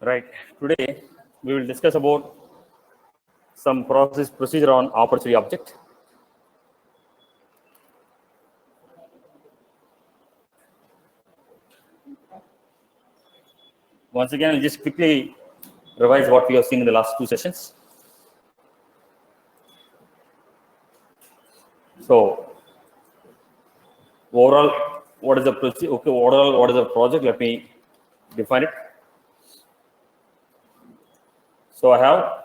Right. Today we will discuss about some procedure on opportunity object. Once again, I'll just quickly revise what we have seen in the last two sessions. So overall, what is the procedure? Okay, overall, what is the project? Let me define it. So I have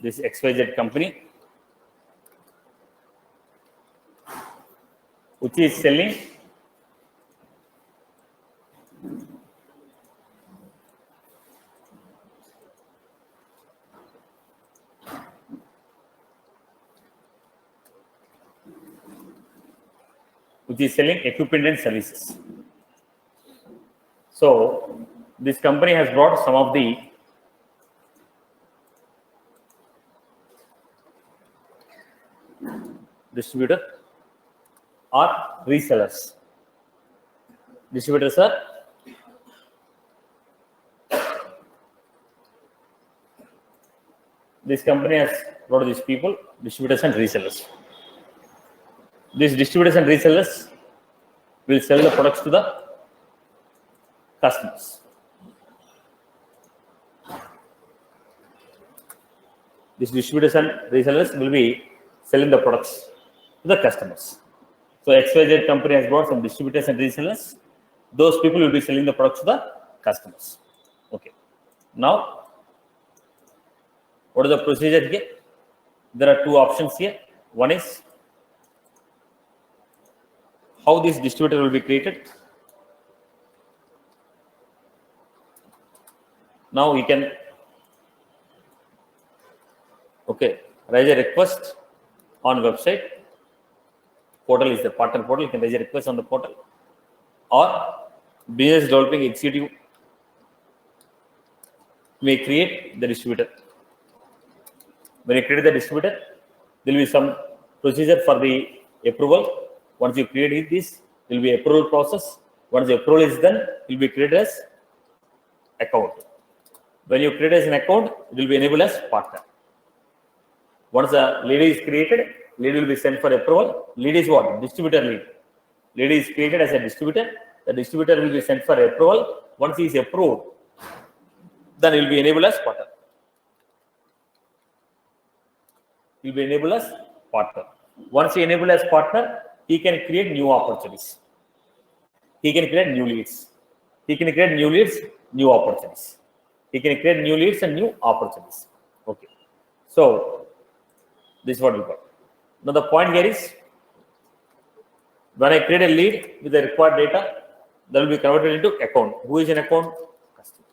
this XYZ company, which is selling equipment and services. So this company has brought some of the distributor or resellers. Distributors are this company has brought these people, distributors and resellers. These distributors and resellers will sell the products to the customers. These distributors and resellers will be selling the products to the customers. So XYZ company has brought some distributors and resellers. Those people will be selling the products to the customers. Okay. Now, what is the procedure here? There are two options here. One is how this distributor will be created. Now we can raise a request on website. Portal is the partner portal. You can raise a request on the portal, or business developing executive may create the distributor. When you create the distributor, there will be some procedure for the approval. Once you create this, there will be approval process. Once the approval is done, it will be created as account. When you create as an account, it will be enabled as partner. Once the lead is created, lead will be sent for approval. Lead is what? Distributor lead. Lead is created as a distributor. The distributor will be sent for approval. Once he is approved, then it will be enabled as partner. He will be enabled as partner. Once he enabled as partner, he can create new opportunities. He can create new leads. He can create new leads, new opportunities. He can create new leads and new opportunities. Okay. So this is what we got. Now the point here is, when I create a lead with the required data, that will be converted into account. Who is an account? Customer.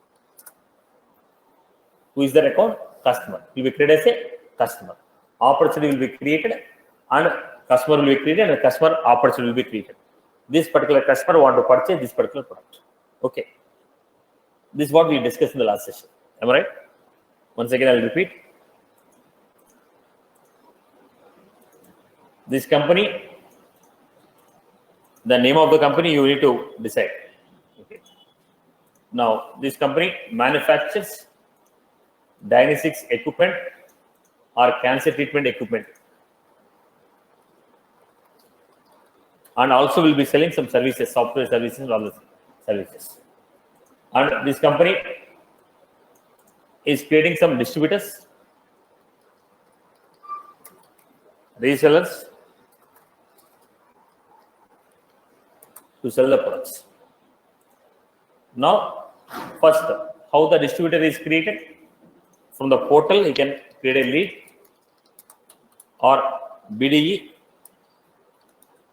Who is that account? Customer. Will be created as a customer. Opportunity will be created and customer will be created and customer opportunity will be created. This particular customer want to purchase this particular product. Okay. This is what we discussed in the last session. Am I right? Once again, I will repeat. This company, the name of the company you need to decide. Okay. Now, this company manufactures diagnostics equipment or cancer treatment equipment, and also will be selling some services, software services and other services. And this company is creating some distributors, resellers to sell the products. Now, first, how the distributor is created? From the portal, he can create a lead, or BDE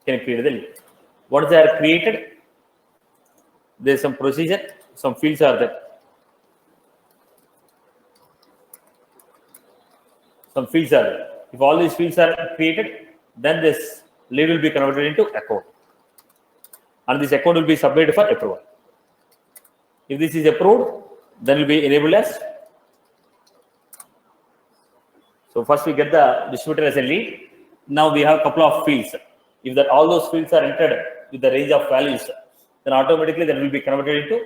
can create the lead. Once they are created, there is some procedure, some fields are there. Some fields are there. If all these fields are created, then this lead will be converted into account. And this account will be submitted for approval. If this is approved, then it will be enabled as. So first we get the distributor as a lead. Now we have a couple of fields. If that all those fields are entered with the range of values, then automatically that will be converted into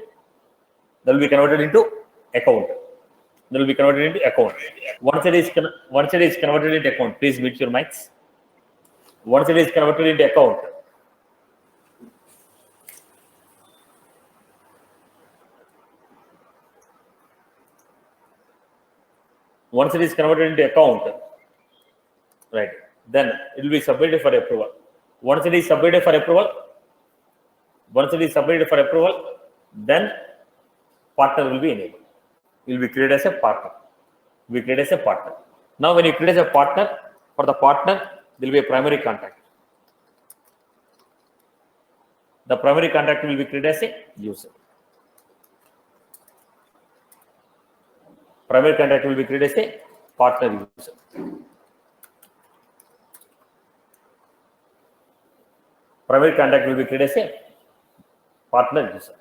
that will be converted into account. That will be converted into account. Once it is converted into account, please mute your mics. Once it is converted into account, right, then it will be submitted for approval. Once it is submitted for approval, then partner will be enabled. You will be created as a partner. Now, when you create as a partner, for the partner, there will be a primary contact. The primary contact will be created as a user. Primary contact will be created as a partner user. Primary contact will be created as a partner user.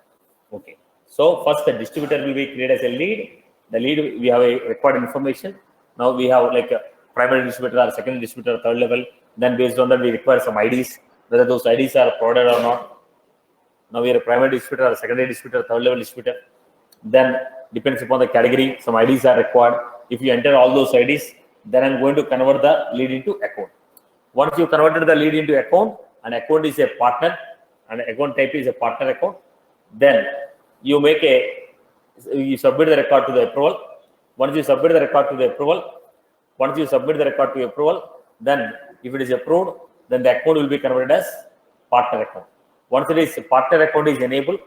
Okay. So first, the distributor will be created as a lead. The lead, we have a required information. Now we have like a primary distributor or secondary distributor, third level. Then based on that, we require some IDs, whether those IDs are provided or not. Now we are a primary distributor or secondary distributor, third level distributor. Then depends upon the category, some IDs are required. If you enter all those IDs, then I'm going to convert the lead into account. Once you converted the lead into account, and account is a partner, and account type is a partner account, then you submit the record to the approval. Once you submit the record to approval, then if it is approved, then the account will be converted as partner account. Once it is partner account is enabled,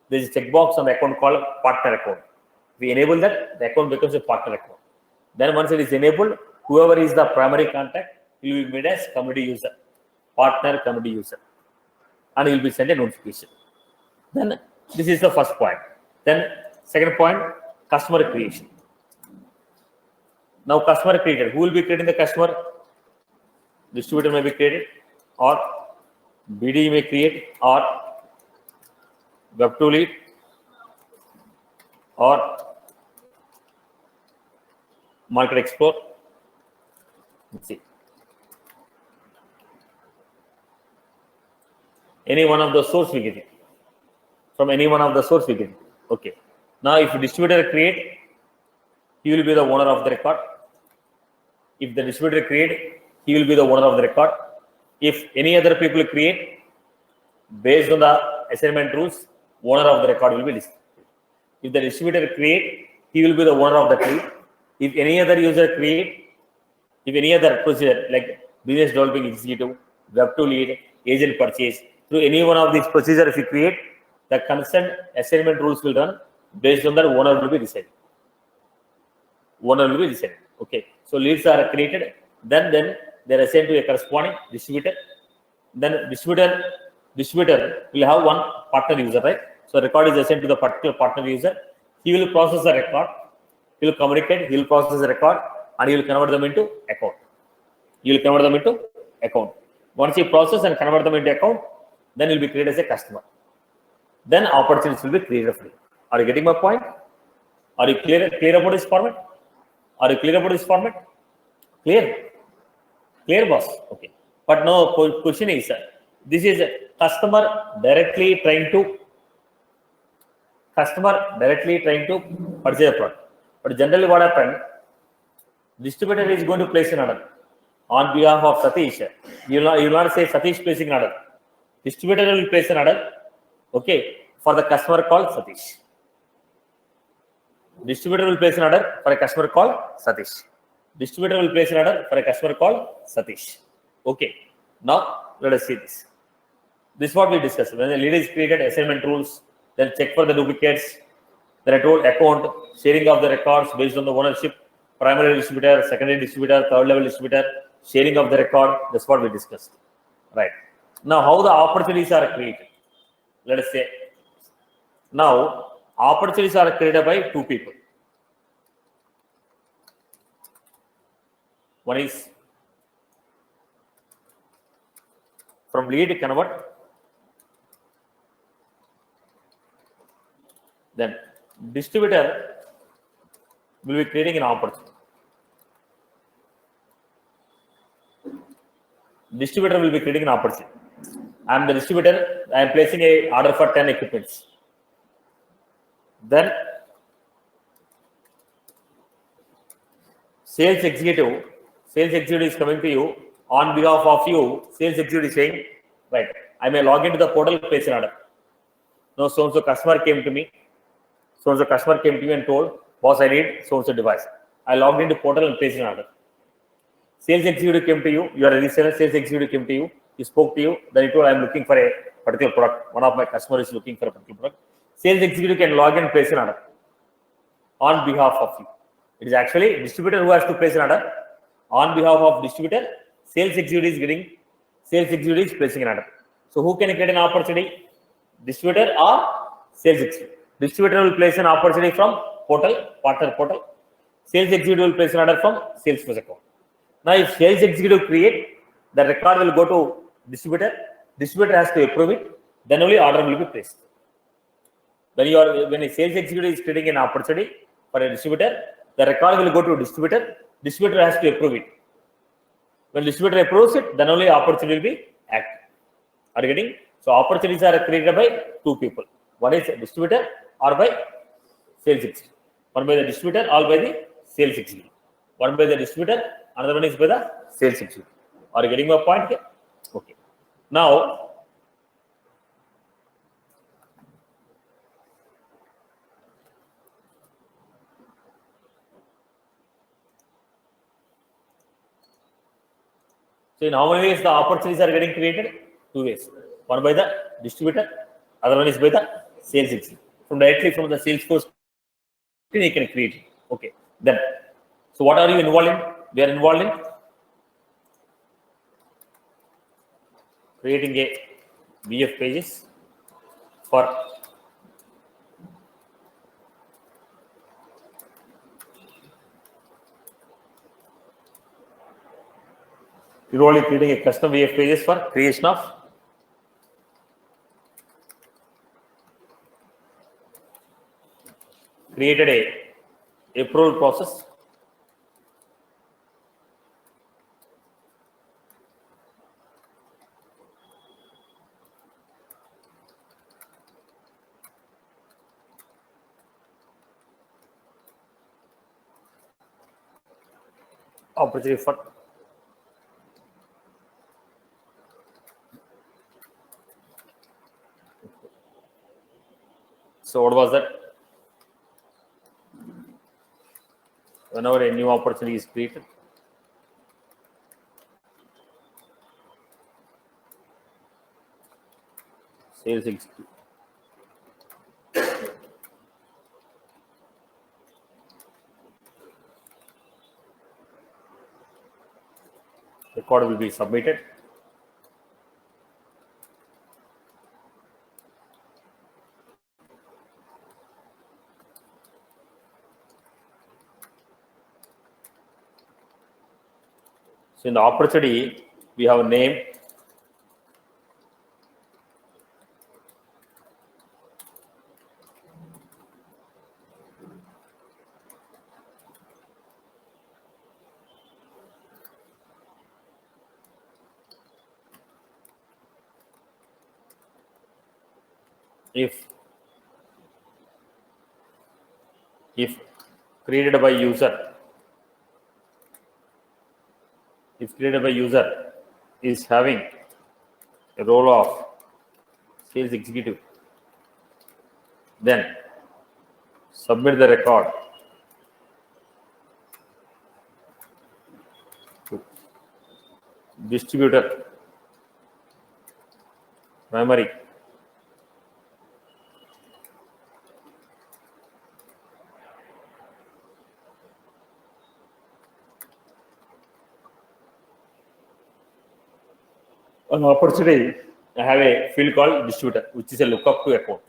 there is a checkbox on the account called partner account. We enable that, the account becomes a partner account. Then once it is enabled, whoever is the primary contact will be made as community user, partner community user, and he will be sent a notification. Then this is the first point. Then second point, customer creation. Now customer created. Who will be creating the customer? Distributor may be created, or BD may create, or Web2 lead, or Market Explorer. Let's see. Any one of the source we get it. From any one of the source we get it. Okay. Now if distributor create, he will be the owner of the record. If the distributor create, he will be the owner of the record. If any other people create, based on the assignment rules, owner of the record will be listed. If the distributor create, he will be the owner of the tree. If any other user create, if any other procedure like business developing executive, Web2 lead, agent purchase, through any one of these procedures if you create, the concerned assignment rules will run. Based on that, owner will be decided. Okay. So leads are created, then they are assigned to a corresponding distributor. Then distributor will have one partner user, right? So record is assigned to the particular partner user. He will process the record. He will communicate. He will process the record, and he will convert them into account. Once you process and convert them into account, then you'll be created as a customer. Then opportunities will be created for you. Are you getting my point? Are you clear about this format? Clear, boss? Okay. But no question is, this is a customer directly trying to purchase a product. But generally what happened, distributor is going to place an order on behalf of Satish. You will not say Satish placing an order. Distributor will place an order, okay, for the customer called Satish. Distributor will place an order for a customer called Satish. Okay. Now let us see this. This is what we discussed. When the lead is created, assignment rules, then check for the duplicates. Then I told account, sharing of the records based on the ownership, primary distributor, secondary distributor, third level distributor, sharing of the record. That's what we discussed. Right. Now, how the opportunities are created? Let us say, now opportunities are created by two people. One is from lead convert, then distributor will be creating an opportunity. I am the distributor. I am placing a order for 10 equipments. Then sales executive is coming to you on behalf of you. Sales executive is saying, right, I may log into the portal, place an order. Now, so customer came to me. So customer came to me and told, boss, I need so device. I logged into portal and placed an order. Sales executive came to you. You are a reseller. Sales executive came to you. He spoke to you. Then he told, I am looking for a particular product. One of my customers is looking for a particular product. Sales executive can log in and place an order on behalf of you. It is actually distributor who has to place an order on behalf of distributor. Sales executive is placing an order. So who can get an opportunity? Distributor or sales executive? Distributor will place an opportunity from portal, partner portal. Sales executive will place an order from Salesforce account. Now, if sales executive create, the record will go to distributor. Distributor has to approve it. Then only order will be placed. When a sales executive is creating an opportunity for a distributor, the record will go to distributor. Distributor has to approve it. When distributor approves it, then only opportunity will be active. Are you getting? So opportunities are created by two people. One is distributor or by sales executive. One by the distributor or by the sales executive. One by the distributor, another one is by the sales executive. Are you getting my point here? Okay. Now, so in how many ways the opportunities are getting created? Two ways. One by the distributor, other one is by the sales executive. Directly from the Salesforce, you can create it. Okay. Then, so what are you involved in? We are involved in creating a VF pages for you're only creating a custom VF pages for creation of created a approval process opportunity for so what was that? Whenever a new opportunity is created, sales executive record will be submitted. So in the opportunity, we have a name, if created by user, is having a role of sales executive, then submit the record to distributor primary an opportunity. I have a field called distributor, which is a lookup to account.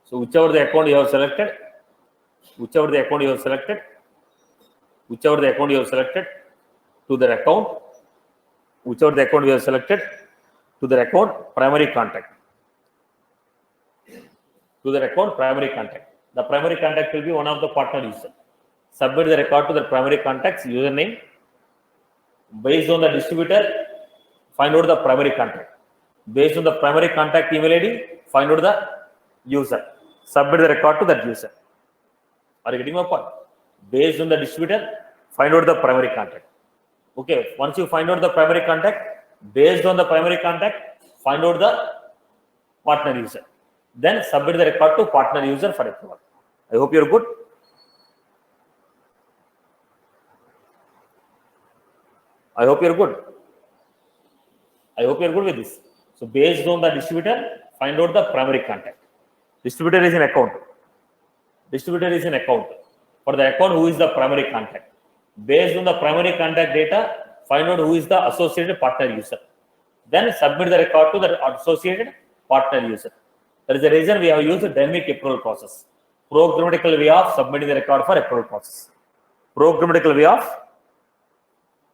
So whichever the account you have selected, to the account, whichever the account you have selected, to the account primary contact. The primary contact will be one of the partner users. Submit the record to the primary contact's username. Based on the distributor, find out the primary contact. Based on the primary contact email ID, find out the user. Submit the record to that user. Are you getting my point? Based on the distributor, find out the primary contact. Okay, once you find out the primary contact, based on the primary contact, find out the partner user. Then submit the record to partner user for approval. I hope you're good. I hope you're good. I hope you're good with this. So based on the distributor, find out the primary contact. Distributor is an account. Distributor is an account. For the account, who is the primary contact? Based on the primary contact data, find out who is the associated partner user. Then submit the record to the associated partner user. That is the reason we have used the dynamic approval process. Programmatical way of submitting the record for approval process. Programmatical way of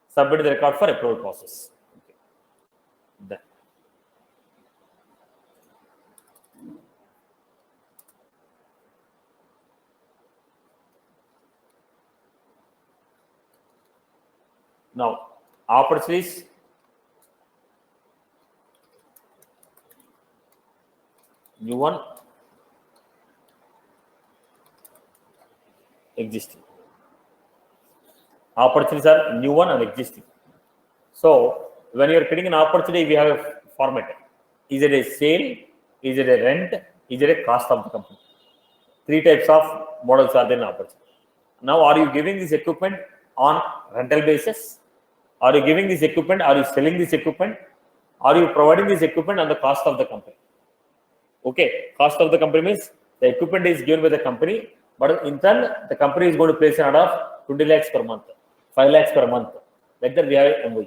submitting the record for approval process. Okay. Then. Now, opportunities. New one, existing. Opportunities are new one and existing. So, when you are creating an opportunity, we have a format. Is it a sale? Is it a rent? Is it a cost of the company? Three types of models are there in opportunity. Now, are you giving this equipment on rental basis? Are you giving this equipment? Are you selling this equipment? Are you providing this equipment on the cost of the company? Okay, cost of the company means the equipment is given by the company, but in turn, the company is going to place an order of 20 lakhs per month, 5 lakhs per month. Like that, we have an MOU.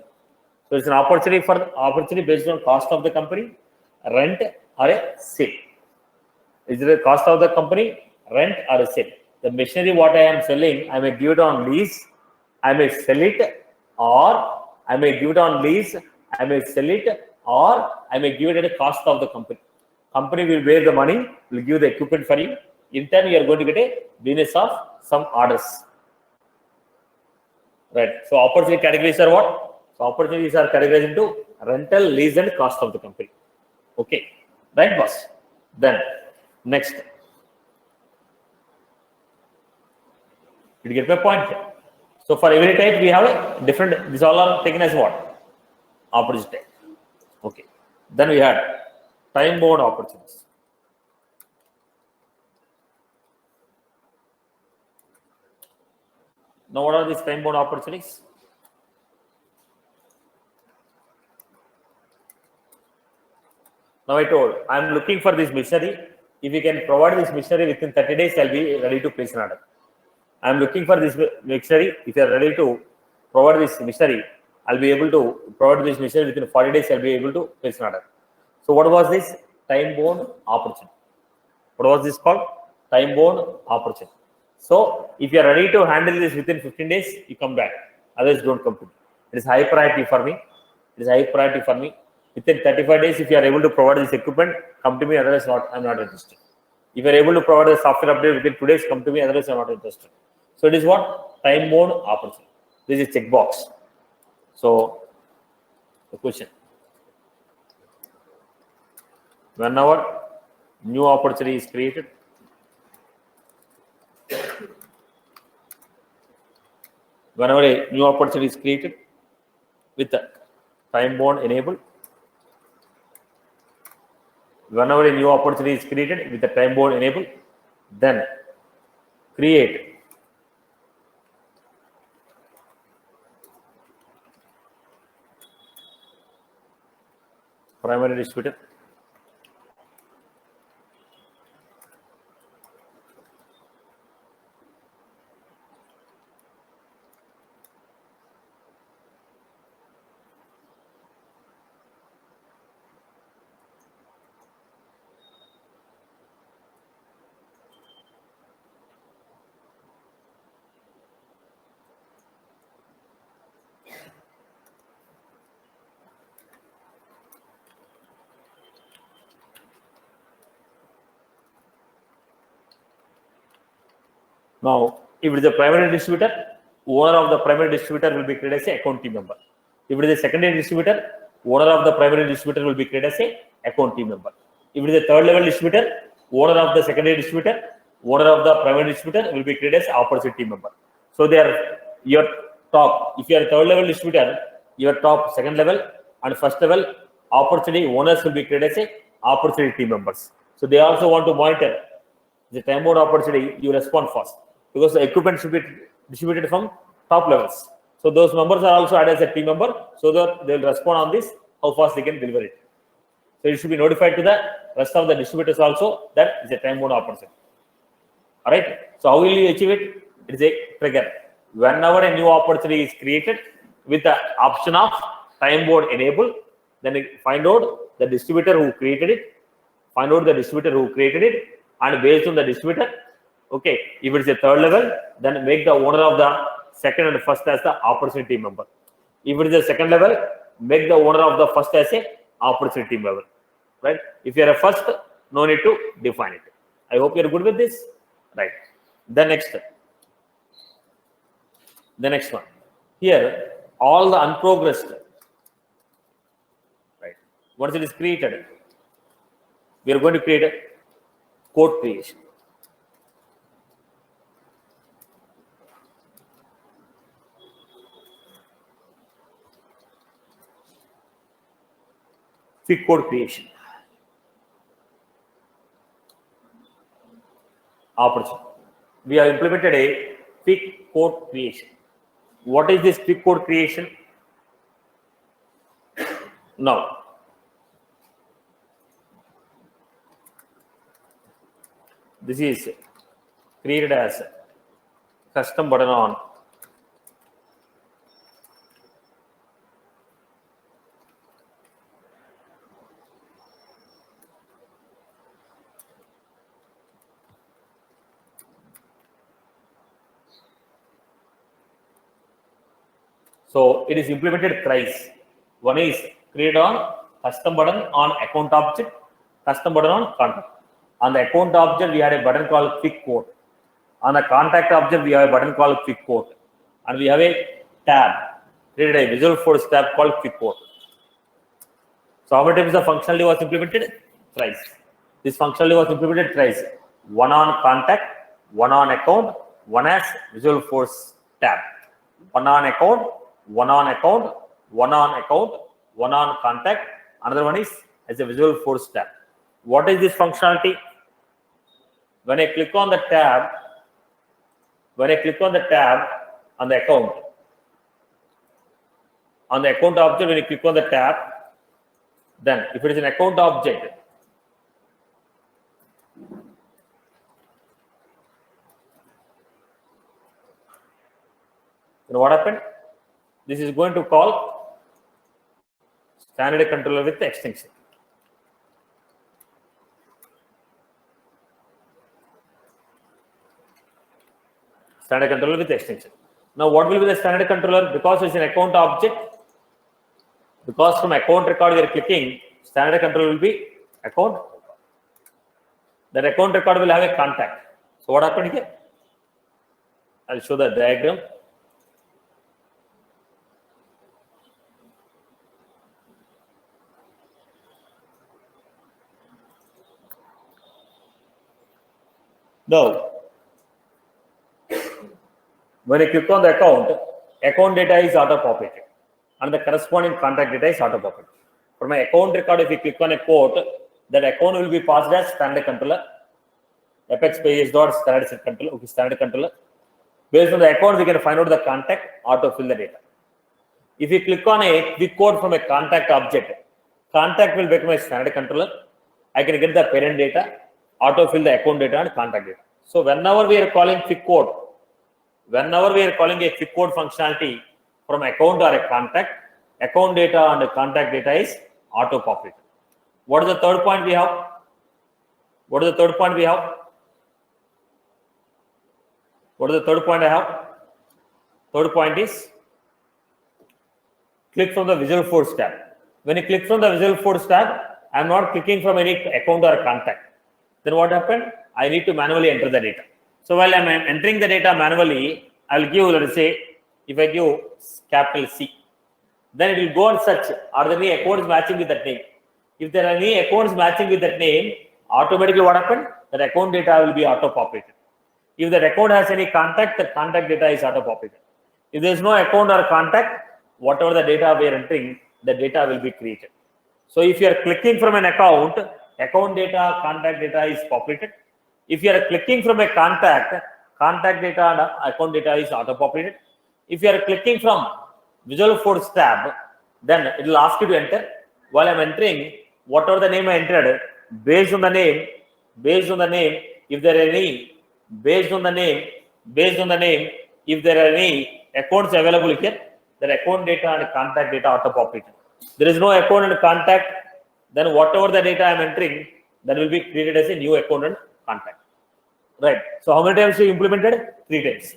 So it's an opportunity based on cost of the company, rent or a sale. Is it a cost of the company, rent or a sale? The machinery what I am selling, I may give it on lease, I may sell it, or I may give it on lease, I may sell it, or I may give it at a cost of the company. Company will bear the money, will give the equipment for you. In turn, you are going to get a business of some orders. Right. So opportunity categories are what? So opportunities are categorized into rental, lease, and cost of the company. Okay. Right, boss? Then next. Did you get my point here? So for every type, we have a different, these all are taken as what? Opportunity type. Okay. Then we had time-bound opportunities. Now, what are these time-bound opportunities? Now, I told, I am looking for this machinery. If you can provide this machinery within 30 days, I'll be ready to place an order. I am looking for this machinery. If you are ready to provide this machinery, I'll be able to provide this machinery within 40 days, I'll be able to place an order. So, what was this? Time-bound opportunity. What was this called? Time-bound opportunity. So, if you are ready to handle this within 15 days, you come back. Others don't come to me. It is high priority for me. It is high priority for me. Within 35 days, if you are able to provide this equipment, come to me. Otherwise, I'm not interested. If you are able to provide the software update within 2 days, come to me. Otherwise, I'm not interested. So, it is what? Time-bound opportunity. This is checkbox. So, the question. Whenever new opportunity is created, whenever a new opportunity is created with a time-bound enabled, whenever a new opportunity is created with a time-bound enabled, then create primary distributor. Now, if it is a primary distributor, owner of the primary distributor will be created as an account team member. If it is a secondary distributor, owner of the primary distributor will be created as a account team member. If it is a third level distributor, owner of the secondary distributor, owner of the primary distributor will be created as opportunity team member. So they are your top. If you are a third level distributor, your top second level and first level opportunity owners will be created as a opportunity team members. So they also want to monitor the time bound opportunity. You respond fast because the equipment should be distributed from top levels. So those members are also added as a team member so that they will respond on this, how fast they can deliver it. So it should be notified to the rest of the distributors also that it's a time bound opportunity. All right. So how will you achieve it? It is a trigger. Whenever a new opportunity is created with the option of time bound enable, then find out the distributor who created it, and based on the distributor, okay, if it is a third level, then make the owner of the second and first as the opportunity member. If it is a second level, make the owner of the first as a opportunity member, right? If you are a first, no need to define it. I hope you are good with this, right? The next one. Here, all the unprogressed, right? Once it is created, we are going to create a code creation. Quick code creation. Opportunity. We have implemented a quick code creation. What is this quick code creation? Now, this is created as custom button on so it is implemented thrice. One is create on custom button on account object, custom button on contact. On the account object, we had a button called quick code. On the contact object, we have a button called quick code. And we have a tab, created a Visualforce tab called quick code. So how many times the functionality was implemented? Thrice. This functionality was implemented thrice. One on contact, one on account, one as Visualforce tab. One on account, one on account, one on account, one on contact. Another one is as a Visualforce tab. What is this functionality? When I click on the tab, on the account object, when you click on the tab, then if it is an account object, then what happened? This is going to call standard controller with the extension. Standard controller with extension. Now, what will be the standard controller? Because it's an account object, because from account record we are clicking, standard controller will be account. That account record will have a contact. So, what happened here? I'll show the diagram. Now, when you click on the account data is auto-populated and the corresponding contact data is auto-populated. For my account record, if you click on a quote, that account will be passed as standard controller. Apex pages dot standard set controller. Okay, standard controller. Based on the account, we can find out the contact, auto-fill the data. If you click on a quick code from a contact object, contact will become a standard controller. I can get the parent data, auto-fill the account data and contact data. So whenever we are calling quick code, a quick code functionality from account or a contact, account data and contact data is auto-populated. What is the third point we have? Third point is click from the Visualforce tab. When you click from the Visualforce tab, I am not clicking from any account or contact. Then what happened? I need to manually enter the data. So while I am entering the data manually, I will give, let us say, if I give capital C, then it will go and search, are there any accounts matching with that name? If there are any accounts matching with that name, automatically what happened? That account data will be auto-populated. If that account has any contact, the contact data is auto-populated. If there is no account or contact, whatever the data we are entering, the data will be created. So if you are clicking from an account data, contact data is populated. If you are clicking from a contact data and account data is auto-populated. If you are clicking from Visual Force tab, then it will ask you to enter. While I'm entering, whatever the name I entered, based on the name, if there are any, based on the name, if there are any accounts available here, the account data and contact data auto-populated. There is no account and contact, then whatever the data I'm entering, that will be created as a new account and contact. Right. So how many times you implemented? 3 times.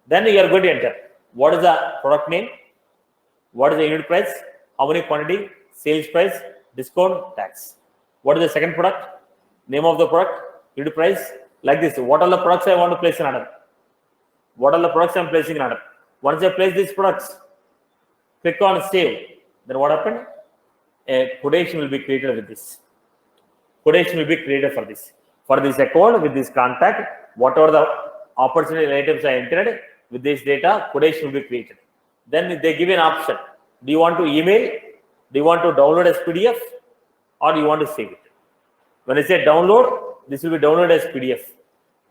Then you are going to enter. What is the product name? What is the unit price? How many quantity? Sales price, discount, tax. What is the second product? Name of the product, unit price, like this. What are the products I want to place in order? What are the products I am placing in order? Once I place these products, click on save. Then what happened? A quotation will be created with this. Quotation will be created for this. For this account with this contact, whatever the opportunity items I entered with this data, quotation will be created. Then they give an option. Do you want to email? Do you want to download as PDF? Or do you want to save it? When I say download, this will be downloaded as PDF.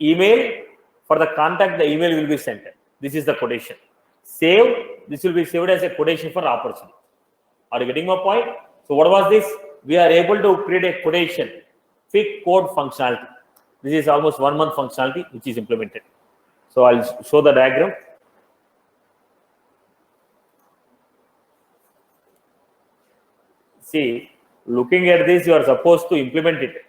Email, for the contact, the email will be sent. This is the quotation. Save, this will be saved as a quotation for opportunity. Are you getting my point? So what was this? We are able to create a quotation, quick code functionality. This is almost 1 month functionality which is implemented. So I'll show the diagram. See, looking at this, you are supposed to implement it.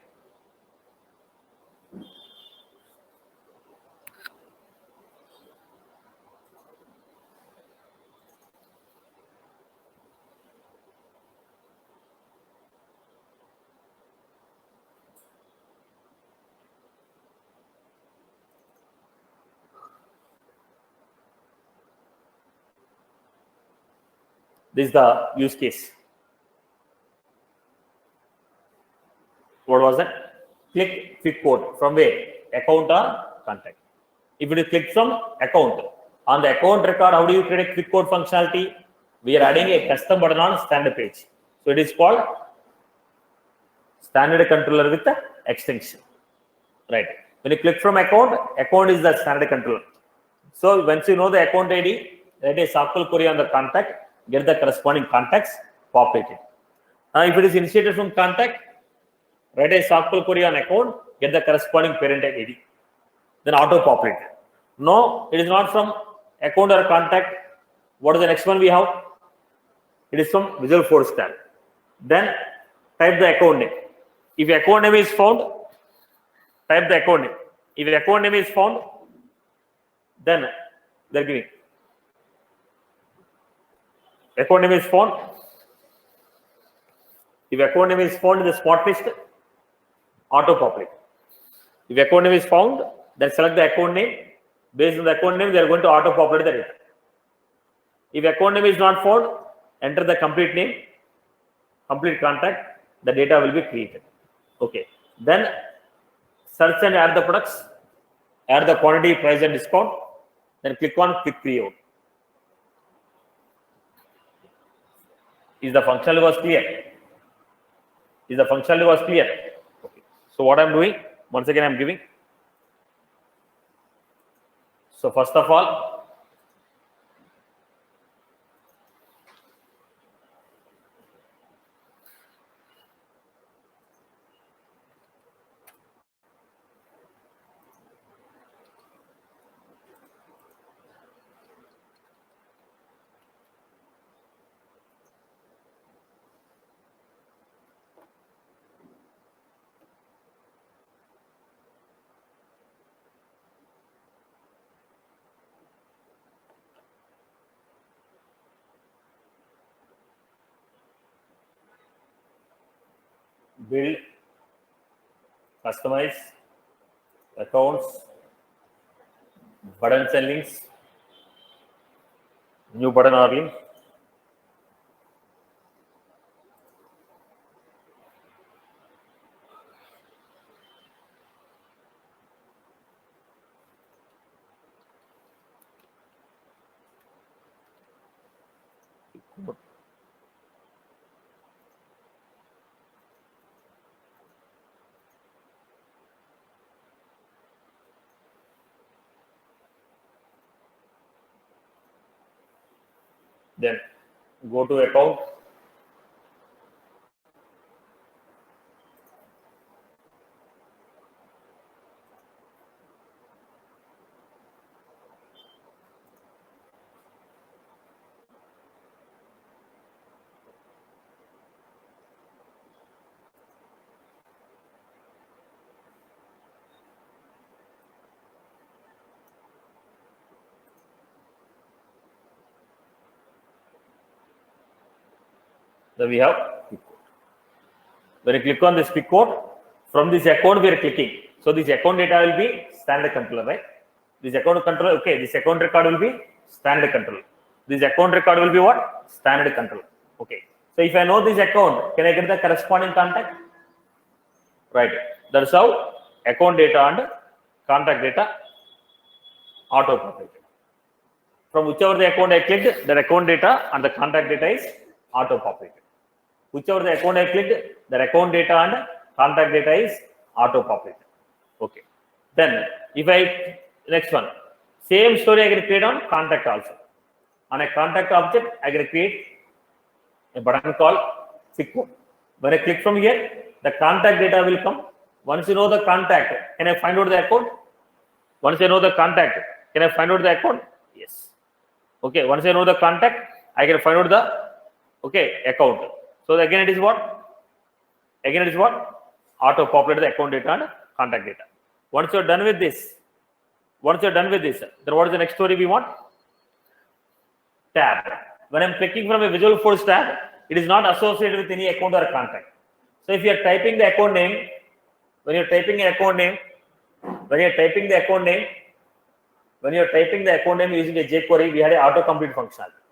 This is the use case. What was that? Click quick code from where? Account or contact. If it is clicked from account, on the account record, how do you create a quick code functionality? We are adding a custom button on standard page. So it is called standard controller with the extension. Right. When you click from account is the standard controller. So once you know the account ID, write a SQL query on the contact, get the corresponding contacts populated. Now, if it is initiated from contact, write a SQL query on account, get the corresponding parent ID, then auto populate. No, it is not from account or contact. What is the next one we have? It is from Visual Force tab. Then type the account name. If account name is found, type the account name. If account name is found, then they're giving. Account name is found. If account name is found in the spot list, auto populate. If account name is found, then select the account name. Based on the account name, they are going to auto populate the data. If account name is not found, enter the complete name, complete contact, the data will be created. Okay. Then search and add the products, add the quantity, price, and discount. Then click on quick create. Is the functionality was clear? Is the functionality was clear? Okay. So what I'm doing, once again I'm giving. So first of all, build, customize, accounts, buttons and links, new button or link, Good. Then go to account. Then we have pick code. When you click on this pick code, from this account we are clicking. So this account data will be standard controller, right? This account controller, okay, this account record will be standard controller. This account record will be what? Standard controller. Okay. So if I know this account, can I get the corresponding contact? Right. That's how account data and contact data auto-populated. From whichever the account I clicked, the account data and the contact data is auto-populated. Whichever the account I clicked, the account data and contact data is auto-populated. Okay. Then if I, next one, same story I can create on contact also. On a contact object, I can create a button called pick code. When I click from here, the contact data will come. Once you know the contact, can I find out the account? Once I know the contact, can I find out the account? Yes. Okay. Once I know the contact, I can find out the account. So again, it is what? Again, it is what? Auto-populate the account data and contact data. Once you're done with this, then what is the next story we want? Tab. When I'm clicking from a Visual Force tab, it is not associated with any account or contact. So if you are typing the account name, when you're typing the account name using a jQuery, we had an autocomplete functionality.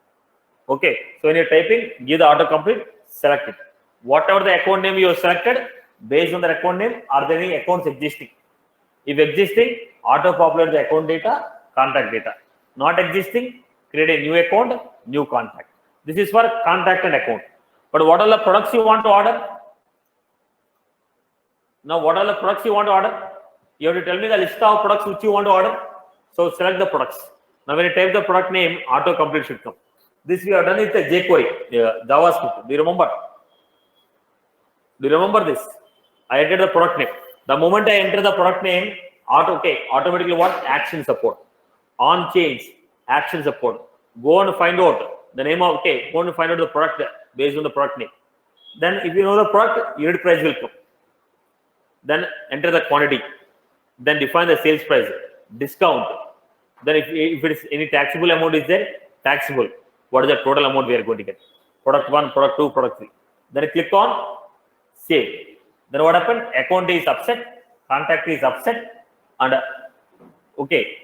Okay. So when you're typing, give the autocomplete, select it. Whatever the account name you have selected, based on the account name, are there any accounts existing? If existing, auto-populate the account data, contact data. Not existing, create a new account, new contact. This is for contact and account. But what are the products you want to order? Now, what are the products you want to order? You have to tell me the list of products which you want to order. So select the products. Now, when you type the product name, auto-complete should come. This we have done with the jQuery, JavaScript. Do you remember? Do you remember this? I entered the product name. The moment I enter the product name, automatically what? Action support. On change, action support. Go and find out the name of, go and find out the product based on the product name. Then if you know the product, unit price will come. Then enter the quantity. Then define the sales price, discount. Then if it is any taxable amount is there, taxable. What is the total amount we are going to get? Product 1, product 2, product 3. Then click on save. Then what happened? Account is upset, contact is upset, and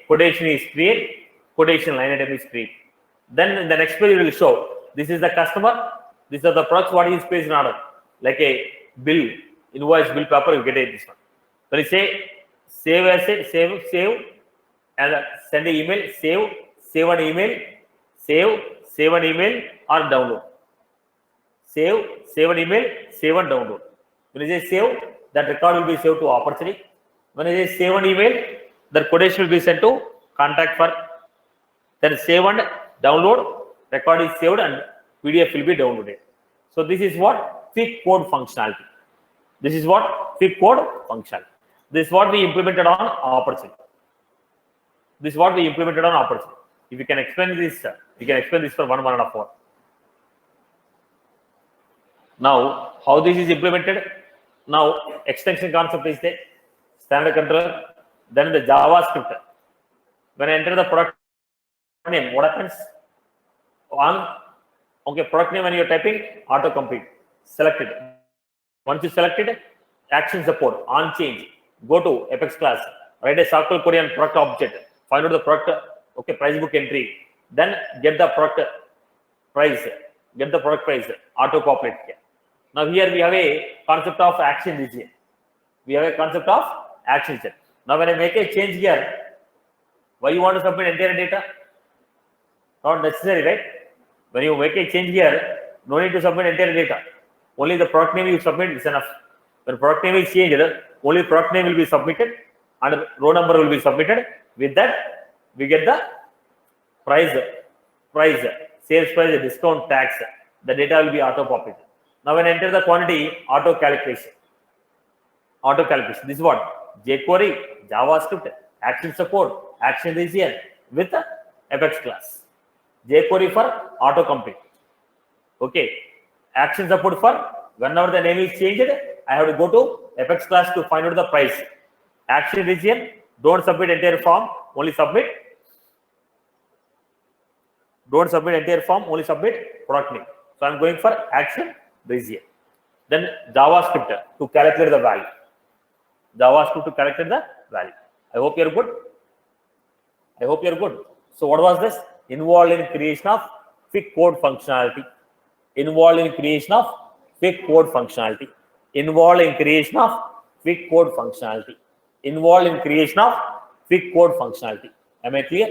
quotation is created, quotation line item is created. Then in the next page it will show this is the customer, these are the products what is placed in order, like a bill, invoice, bill paper, you get this one. When you say save asset, save, and send an email, save an email, save an email or download. Save an email, save and download. When you say save, that record will be saved to opportunity. When you say save an email, the quotation will be sent to contact for. Then save and download, record is saved and PDF will be downloaded. So this is what? Pick code functionality. This is what? Pick code functionality. This is what we implemented on opportunity. This is what we implemented on opportunity. If you can explain this, we can explain this for 1.5 hours. Now, how this is implemented? Now, extension concept is there, standard controller, then the JavaScript. When I enter the product name, what happens? Product name when you're typing, autocomplete. Select it. Once you select it, action support, on change. Go to Apex class, write a circle query on product object, find out the product, price book entry, then get the product price, auto-populate here. Now here we have a concept of action this here. We have a concept of action set. Now when I make a change here, why you want to submit entire data? Not necessary, right? When you make a change here, no need to submit entire data. Only the product name you submit is enough. When product name is changed, only product name will be submitted and row number will be submitted. With that, we get the price, sales price, discount, tax. The data will be auto-populated. Now, when I enter the quantity, auto-calculation. This is what? jQuery, JavaScript, action support, action region with the Apex class. jQuery for autocomplete. Okay. Action support for whenever the name is changed, I have to go to Apex class to find out the price. Action region, don't submit entire form, only submit. Don't submit entire form, only submit product name. So I'm going for action region. Then JavaScript to calculate the value. I hope you're good. So what was this? Involved in creation of quick code functionality. Involved in creation of quick code functionality. Am I clear?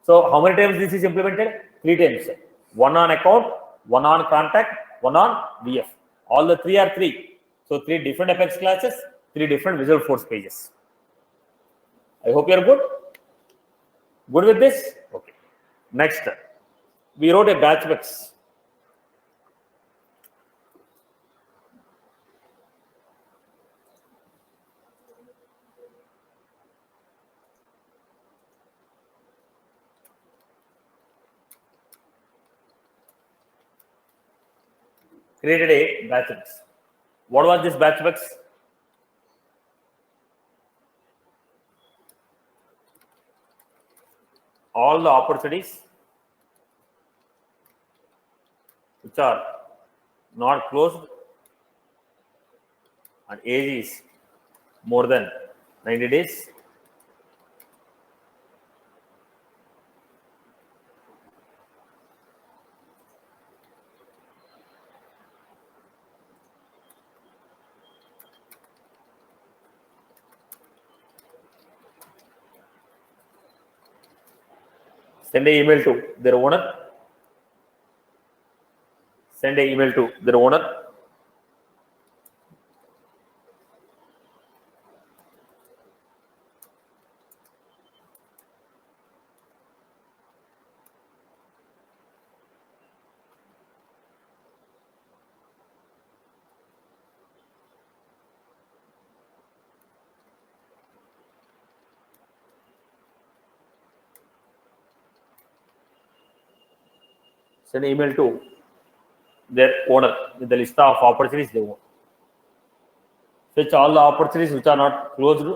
So how many times this is implemented? 3 times. One on account, one on contact, one on VF. All the 3 are 3. So 3 different Apex classes, 3 different Visualforce pages. I hope you are good. Good with this? Okay. Next, we wrote a batch box. Created a batch box. What was this batch box? All the opportunities which are not closed and age is more than 90 days. Send an email to their owner. Send an email to their owner with the list of opportunities they want. Fetch all the opportunities which are not closed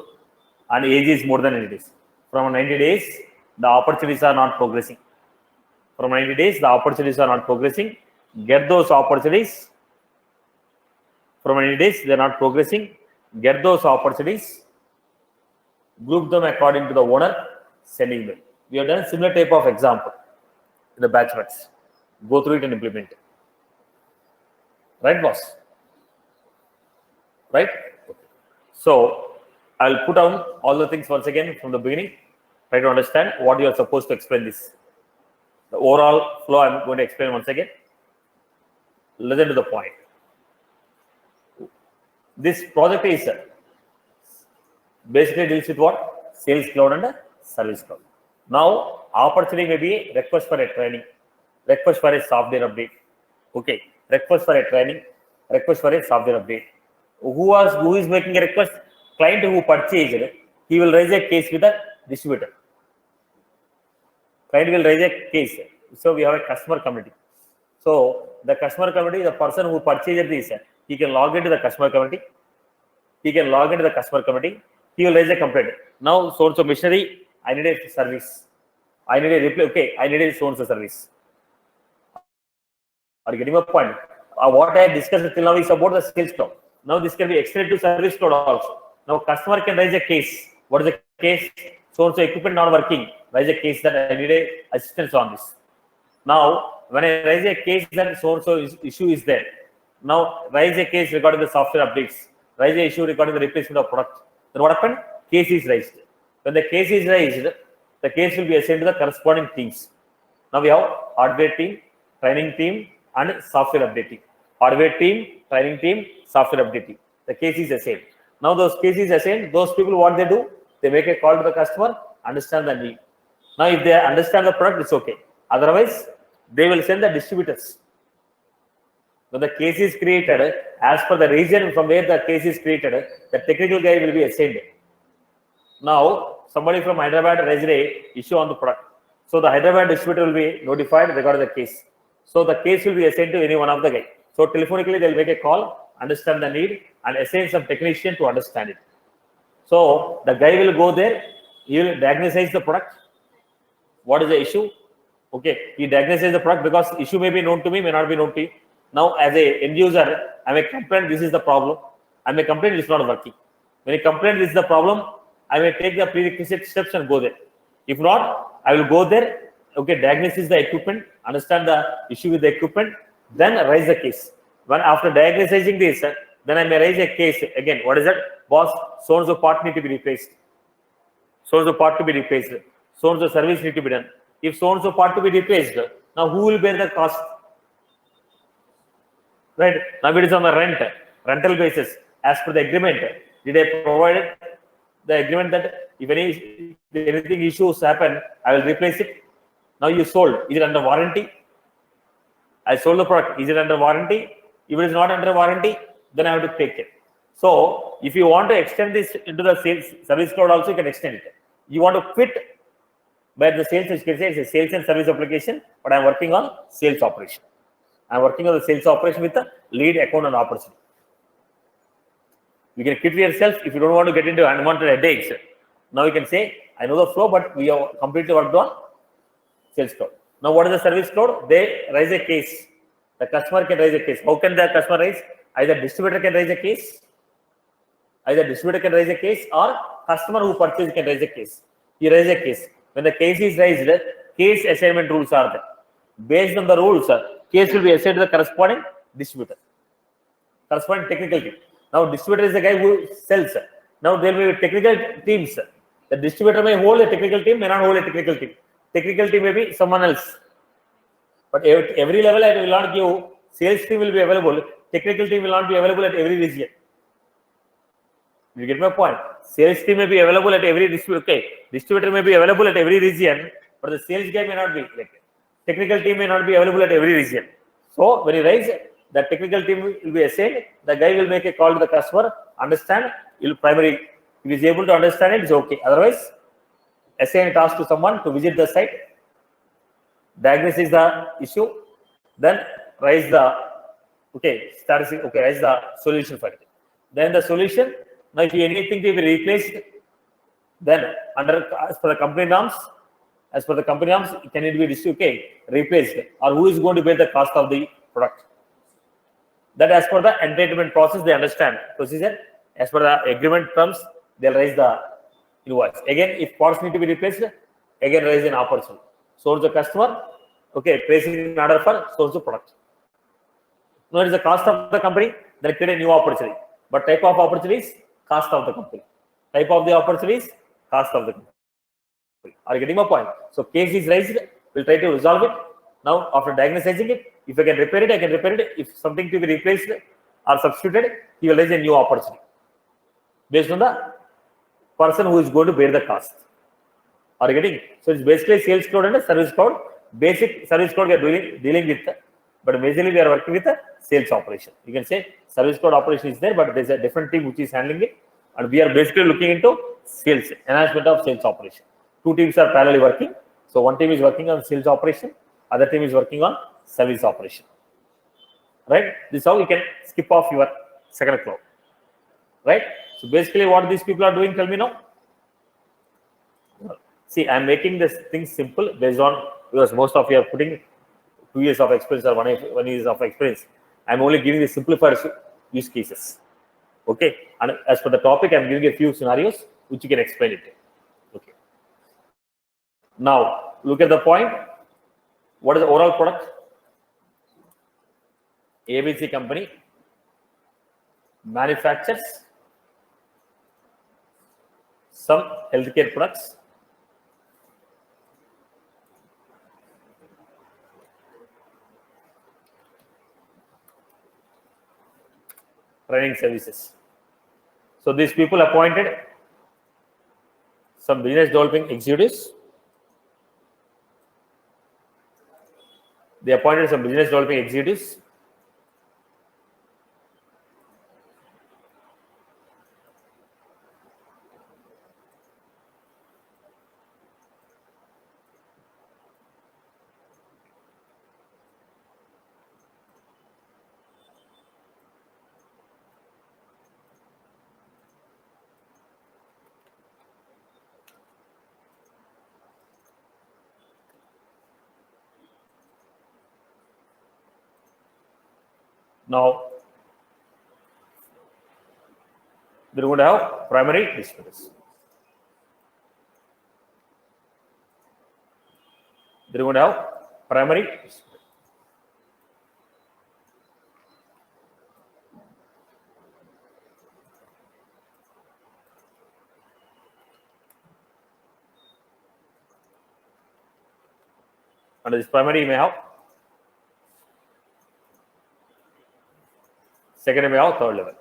and age is more than 90 days. From 90 days, the opportunities are not progressing. Get those opportunities. From 90 days, they are not progressing. Get those opportunities. Group them according to the owner. Send email. We have done similar type of example in the batch box. Go through it and implement it. Right, boss? Right? Okay. So, I'll put down all the things once again from the beginning. Try to understand what you are supposed to explain this. The overall flow I'm going to explain once again. Listen to the point. This project is basically deals with what? Sales Cloud and Service Cloud. Now, opportunity may be request for a training, request for a software update. Okay, request for a training, request for a software update. Who is making a request? Client who purchased, he will raise a case with the distributor. Client will raise a case. So we have a customer community. So the customer community, the person who purchased this, he can log into the customer community. He will raise a complaint. Now, so machinery, I need a service. I need a reply. Okay, I need a so-and-so service. Are you getting my point? What I discussed till now is about the Sales Cloud. Now this can be extended to Service Cloud also. Now customer can raise a case. What is the case? So-and-so equipment not working. Raise a case that I need a assistance on this. Now, when I raise a case that so-and-so issue is there. Now, raise a case regarding the software updates. Raise an issue regarding the replacement of product. Then what happened? Case is raised. When the case is raised, the case will be assigned to the corresponding teams. Now we have hardware team, training team, and software updating. Hardware team, training team, software updating. The case is assigned. Now those cases assigned, those people what they do? They make a call to the customer, understand the need. Now if they understand the product, it's okay. Otherwise, they will send the distributors. When the case is created, as per the region from where the case is created, the technical guy will be assigned. Now, somebody from Hyderabad raised a issue on the product. So the Hyderabad distributor will be notified regarding the case. So the case will be assigned to any one of the guys. So telephonically, they'll make a call, understand the need, and assign some technician to understand it. So the guy will go there, he will diagnose the product. What is the issue? Okay, he diagnoses the product because issue may be known to me, may not be known to you. Now, as a end user, I may complain this is the problem. I may complain it's not working. When I complain this is the problem, I may take the prerequisite steps and go there. If not, I will go there. Okay, diagnose the equipment, understand the issue with the equipment, then raise the case. When after diagnosing this, then I may raise a case again. What is that? Boss, so and so part need to be replaced. So and so part to be replaced. So and so service need to be done. If so and so part to be replaced, now who will bear the cost? Right? Now it is on the rental basis. As per the agreement, did I provide the agreement that if anything issues happen, I will replace it? Now you sold. Is it under warranty? I sold the product. Is it under warranty? If it is not under warranty, then I have to take it. So if you want to extend this into the sales service cloud also, you can extend it. You want to quit by the sales, you can say it's a sales and service application, but I'm working on sales operation. I'm working on the sales operation with the lead account and opportunity. You can quit yourself if you don't want to get into unwanted headaches. Now you can say, I know the flow, but we have completely worked on sales cloud. Now what is the service cloud? They raise a case. The customer can raise a case. How can the customer raise? Either distributor can raise a case. Either distributor can raise a case or customer who purchased can raise a case. He raises a case. When the case is raised, case assignment rules are there. Based on the rules, case will be assigned to the corresponding distributor, corresponding technical team. Now, distributor is the guy who sells. Now, there will be technical teams. The distributor may hold a technical team, may not hold a technical team. Technical team may be someone else. But at every level, I will not give. Sales team will be available. Technical team will not be available at every region. You get my point? Sales team may be available at every distributor. Okay, distributor may be available at every region, but the sales guy may not be. Like technical team may not be available at every region. So when you raise, the technical team will be assigned. The guy will make a call to the customer, understand. If he is able to understand it, it's okay. Otherwise, assign a task to someone to visit the site, diagnose the issue, then raise the raise the solution for it. Then the solution. Now, if anything to be replaced, then as per the company norms, can it be replaced, or who is going to bear the cost of the product? That as per the entitlement process, they understand procedure. As per the agreement terms, they'll raise the invoice. Again, if parts need to be replaced, again raise an opportunity. So the customer, placing an order for so product. Now it is the cost of the company, then create a new opportunity. But type of opportunities, cost of the company. Type of the opportunities, cost of the company. Are you getting my point? So case is raised, we'll try to resolve it. Now after diagnosing it, if I can repair it, I can repair it. If something to be replaced or substituted, he will raise a new opportunity based on the person who is going to bear the cost. Are you getting? So it's basically sales cloud and a service cloud. Basic service cloud we are dealing with, but majorly we are working with a sales operation. You can say service cloud operation is there, but there's a different team which is handling it, and we are basically looking into sales, enhancement of sales operation. Two teams are parallelly working. So one team is working on sales operation, other team is working on service operation. Right? This is how you can skip off your second cloud. Right? So basically what these people are doing, tell me now. See, I'm making this thing simple based on, because most of you are putting 2 years of experience or 1 year of experience. I'm only giving the simplified use cases. Okay. And as for the topic, I'm giving a few scenarios which you can explain it. Okay. Now, look at the point. What is the overall product? ABC company manufactures some healthcare products. training services. So these people appointed some business developing executives. They appointed some business developing executives. Now, they're going to have primary distributors. They're going to have primary distributors. Under this primary, you may have second, you may have third level.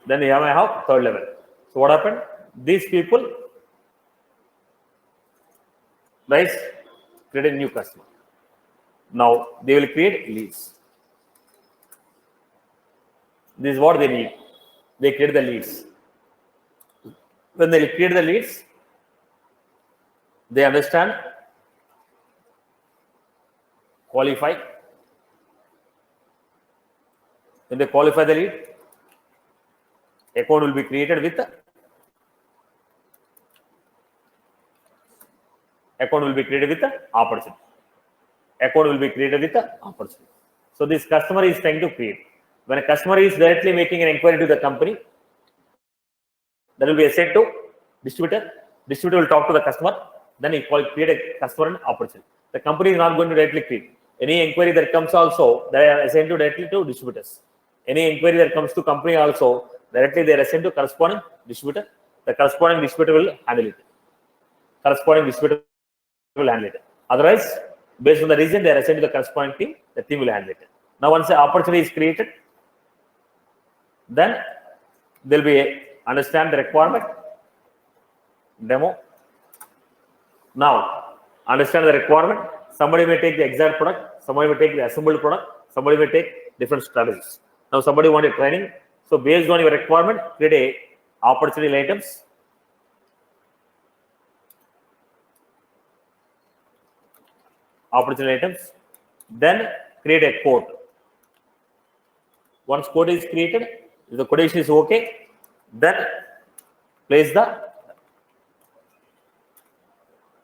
Then you may have third level. So what happened? These people, guys, create a new customer. Now they will create leads. This is what they need. They create the leads. When they create the leads, they understand, qualify. When they qualify the lead, account will be created with the opportunity. Account will be created with the opportunity. So this customer is trying to create. When a customer is directly making an inquiry to the company, that will be assigned to distributor. Distributor will talk to the customer. Then he create a customer and opportunity. The company is not going to directly create. Any inquiry that comes also, they are assigned directly to distributors. Any inquiry that comes to company also, directly they are assigned to corresponding distributor. The corresponding distributor will handle it. Otherwise, based on the region, they are assigned to the corresponding team. The team will handle it. Now, once the opportunity is created, then there will be understand the requirement, demo. Now, understand the requirement. Somebody may take the exact product, somebody may take the assembled product, somebody may take different strategies. Now, somebody wanted training. So, based on your requirement, create a opportunity items. Then create a code. Once code is created, if the quotation is okay, then place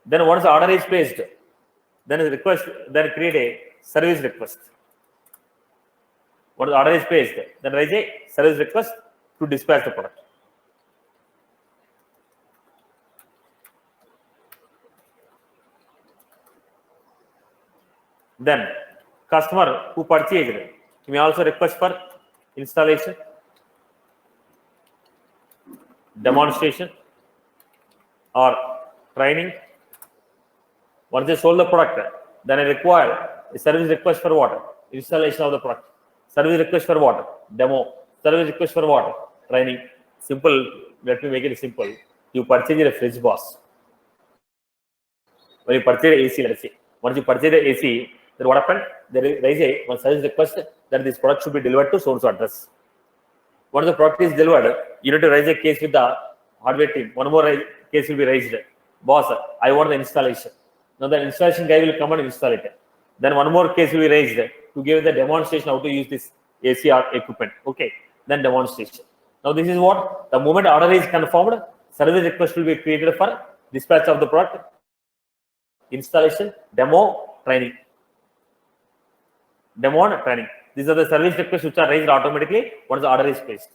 then once the order is placed, then create a service request. Once the order is placed, then raise a service request to dispatch the product. Then customer who purchased, you may also request for installation, demonstration, or training. Once they sold the product, then I require a service request for what? Installation of the product. Service request for what? Demo. Service request for what? Training. Simple. Let me make it simple. You purchase a fridge, boss. When you purchase AC, let's say. Once you purchase the AC, then what happened? There is one service request that this product should be delivered to so-and-so address. Once the product is delivered, you need to raise a case with the hardware team. One more case will be raised. Boss, I want the installation. Now the installation guy will come and install it. Then one more case will be raised to give the demonstration how to use this ACR equipment. Okay. Then demonstration. Now this is what? The moment order is confirmed, service request will be created for dispatch of the product, installation, demo, training. Demo and training. These are the service requests which are raised automatically once the order is placed.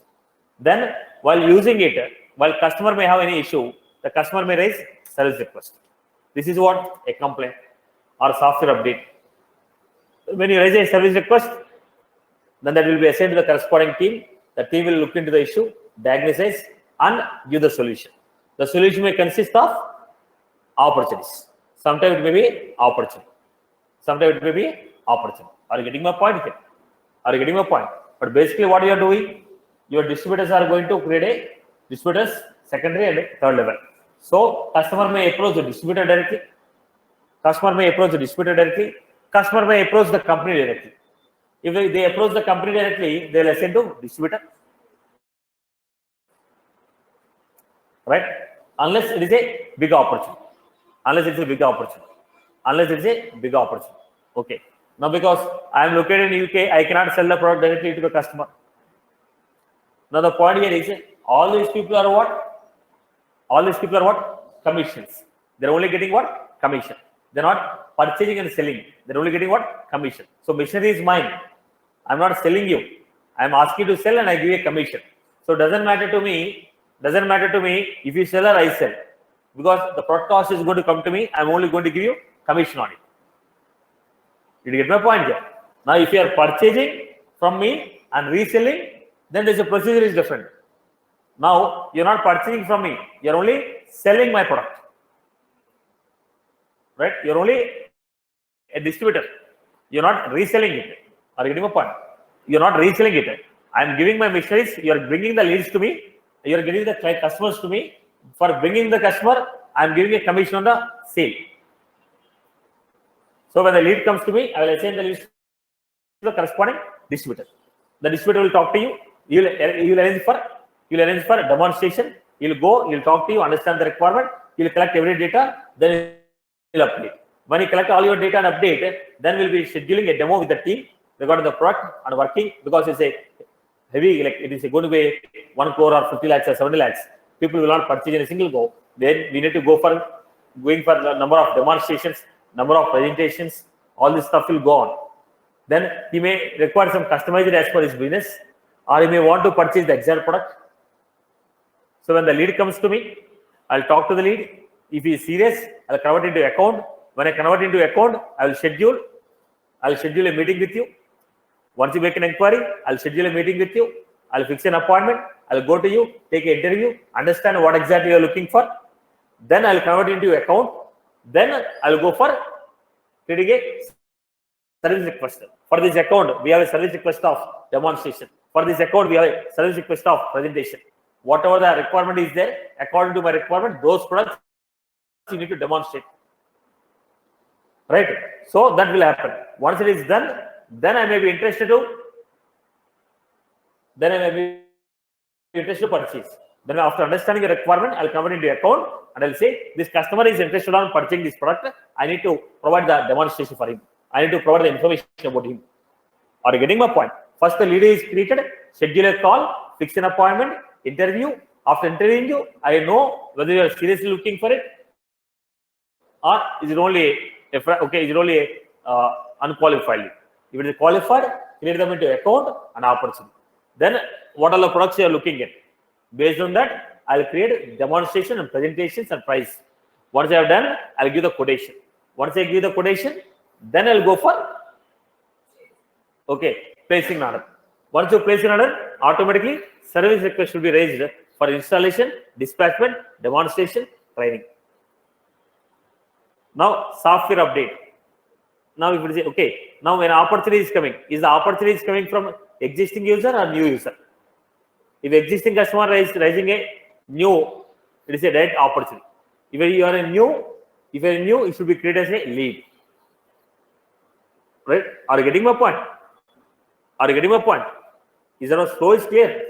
Then, while using it, while customer may have any issue, the customer may raise service request. This is what? A complaint or software update. When you raise a service request, then that will be assigned to the corresponding team. The team will look into the issue, diagnose, and give the solution. The solution may consist of opportunities. Sometimes it may be opportunity. Sometimes it may be opportunity. Are you getting my point here? Are you getting my point? But basically what you are doing, your distributors are going to create a distributors secondary and third level. So customer may approach the distributor directly. Customer may approach the distributor directly. Customer may approach the company directly. If they approach the company directly, they will assign to distributor. Right? Unless it is a big opportunity. Unless it's a big opportunity. Unless it's a big opportunity. Okay. Now, because I am located in UK, I cannot sell the product directly to the customer. Now, the point here is all these people are what? All these people are what? Commissions. They're only getting what? Commission. They're not purchasing and selling. They're only getting what? Commission. So, machinery is mine. I'm not selling you. I'm asking you to sell and I give you a commission. So, it doesn't matter to me. Doesn't matter to me if you sell or I sell. Because the product cost is going to come to me. I'm only going to give you commission on it. Did you get my point here? Now, if you are purchasing from me and reselling, then there's a procedure is different. Now, you're not purchasing from me. You're only selling my product. Right? You're only a distributor. You're not reselling it. Are you getting my point? You're not reselling it. I'm giving my machineries. You're bringing the leads to me. You're getting the customers to me. For bringing the customer, I'm giving a commission on the sale. So when the lead comes to me, I will assign the lead to the corresponding distributor. The distributor will talk to you. You'll arrange for a demonstration. You'll go. You'll talk to you. Understand the requirement. You'll collect every data. Then you'll update. When you collect all your data and update, then we'll be scheduling a demo with the team regarding the product and working, because it's a heavy, like it is going to be 1 crore or 50 lakhs or 70 lakhs. People will not purchase in a single go. Then we need to going for the number of demonstrations, number of presentations. All this stuff will go on. Then he may require some customized as per his business, or he may want to purchase the exact product. So when the lead comes to me, I'll talk to the lead. If he is serious, I'll convert into account. When I convert into account, I'll schedule a meeting with you. Once you make an inquiry, I'll schedule a meeting with you. I'll fix an appointment. I'll go to you, take an interview, understand what exactly you're looking for. Then I'll convert into account. Then I'll go for creating a service request. For this account, we have a service request of demonstration. For this account, we have a service request of presentation. Whatever the requirement is there, according to my requirement, those products you need to demonstrate. Right? So that will happen. Once it is done, then I may be interested to purchase. Then after understanding the requirement, I'll convert into account and I'll say, this customer is interested on purchasing this product. I need to provide the demonstration for him. I need to provide the information about him. Are you getting my point? First, the lead is created, schedule a call, fix an appointment, interview. After interviewing you, I know whether you are seriously looking for it or is it only unqualified lead. If it is qualified, create them into account and opportunity. Then what are the products you are looking at? Based on that, I'll create demonstration and presentations and price. Once I have done, I'll give the quotation. Once I give the quotation, then I'll go for placing an order. Once you place an order, automatically service request should be raised for installation, dispatchment, demonstration, training. Now software update. Now if you say, now when opportunity is coming, is the opportunity coming from existing user or new user? If existing customer is raising a new, it is a direct opportunity. If you are new, it should be created as a lead. Right? Are you getting my point? Is there a flow is clear?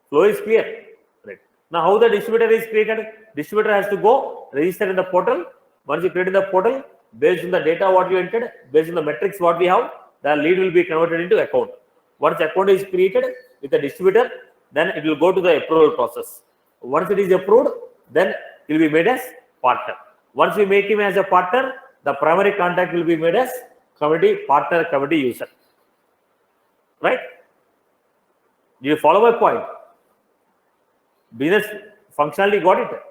Flow is clear. Right. Now how the distributor is created? Distributor has to go register in the portal. Once you create in the portal, based on the data what you entered, based on the metrics what we have, the lead will be converted into account. Once account is created with the distributor, then it will go to the approval process. Once it is approved, then it will be made as partner. Once we make him as a partner, the primary contact will be made as committee partner, committee user. Right? Do you follow my point? Business functionality got it.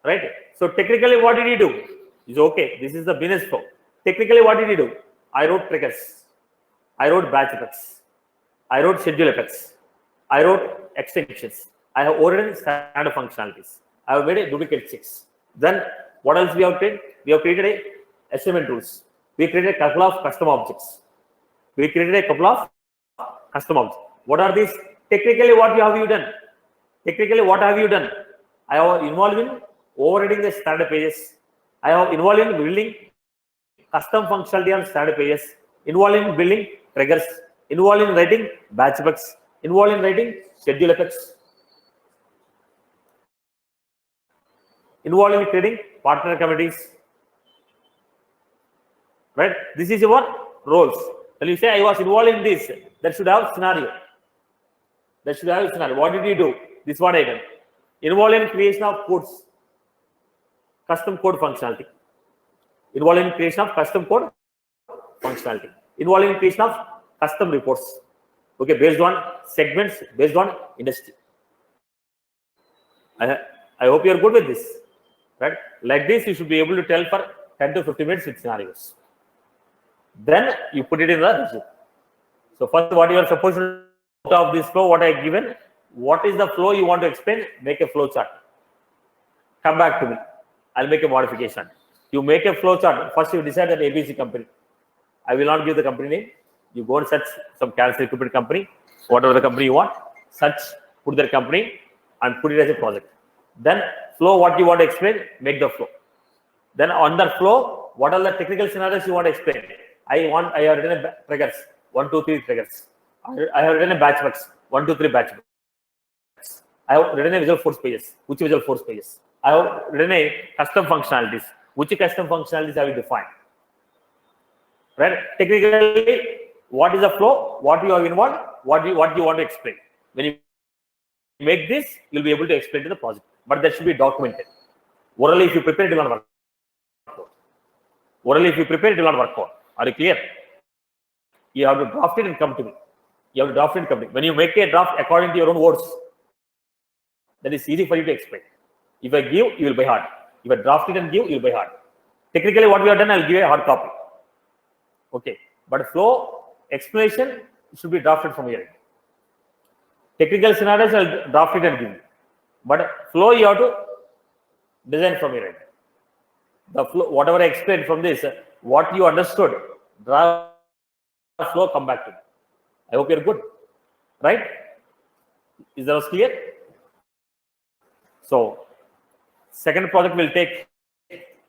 Right? So technically what did he do? Is this is the business flow. Technically what did he do? I wrote triggers. I wrote batch effects. I wrote schedule effects. I wrote extensions. I have ordered standard functionalities. I have made a duplicate checks. Then what else we have created? We have created assignment rules. We created a couple of custom objects. What are these? Technically, what have you done? I have involved in overriding the standard pages. I have involved in building custom functionality on standard pages, involved in building triggers, involved in writing batch bugs, involved in writing schedule effects, involved in creating partner committees. Right? This is your roles. When you say I was involved in this, that should have scenario. What did you do? This is what I done. Involved in creation of codes, custom code functionality. Involved in creation of custom code functionality. Involved in creation of custom reports. Okay, based on segments, based on industry. I hope you are good with this. Right? Like this, you should be able to tell for 10 to 15 minutes with scenarios. Then you put it in the resume. So first, what you are supposed to do out of this flow, what I have given, what is the flow you want to explain? Make a flow chart. Come back to me. I'll make a modification. You make a flow chart. First, you decide that ABC company. I will not give the company name. You go and search some cancer equipment company, whatever the company you want. Search, put their company, and put it as a project. Then flow, what you want to explain, make the flow. Then on the flow, what are the technical scenarios you want to explain? I have written a triggers, 1, 2, 3 triggers. I have written a batch box, 1, 2, 3 batch box. I have written a visual force pages, which visual force pages. I have written a custom functionalities, which custom functionalities have you defined. Right? Technically, what is the flow? What you have involved? What you want to explain? When you make this, you'll be able to explain to the project. But that should be documented. Orally, if you prepare, it will not work. Are you clear? You have to draft it and come to me. When you make a draft according to your own words, that is easy for you to explain. If I give, you will by heart. If I draft it and give, you will by heart. Technically, what we have done, I will give a hard copy. Okay. But flow explanation should be drafted from here. Technical scenarios, I will draft it and give you. But flow, you have to design from here. The flow, whatever I explained from this, what you understood, draft flow, come back to me. I hope you're good. Right? Is that clear? So, second project will take,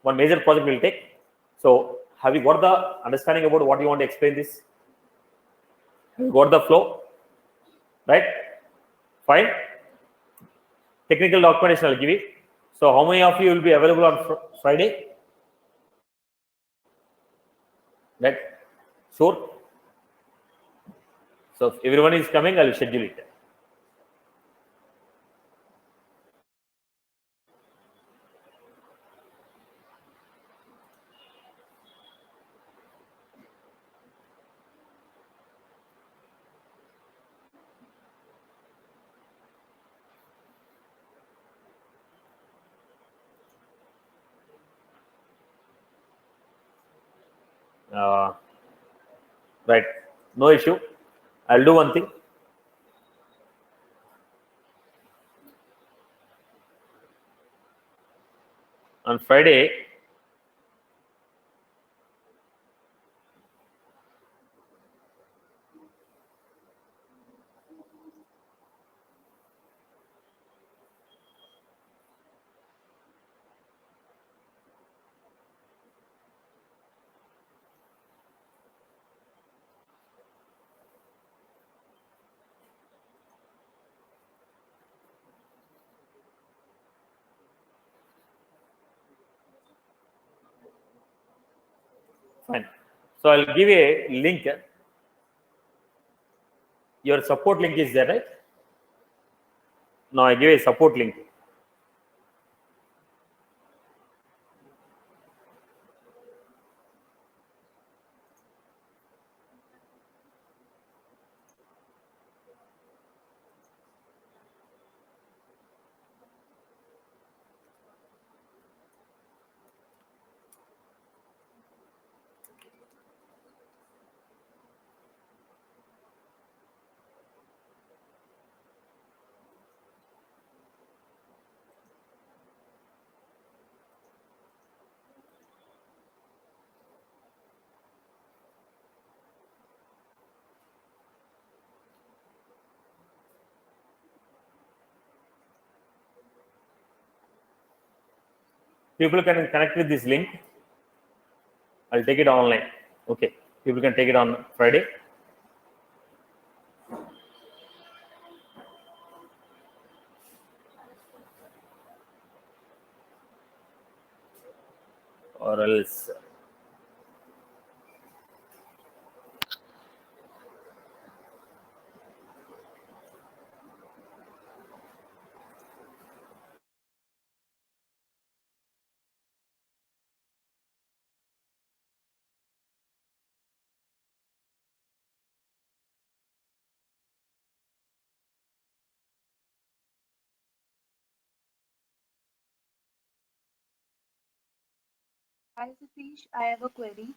one major project will take. So, have you got the understanding about what you want to explain this? Have you got the flow? Right? Fine. Technical documentation I'll give you. So, how many of you will be available on Friday? Right? Sure. So, if everyone is coming, I will schedule it. Right. No issue. I'll do one thing. On Friday, fine. So I'll give a link. Your support link is there, right? Now I give a support link. People can connect with this link. I'll take it online. Okay, people can take it on Friday. Or else Hi Satish, I have a query.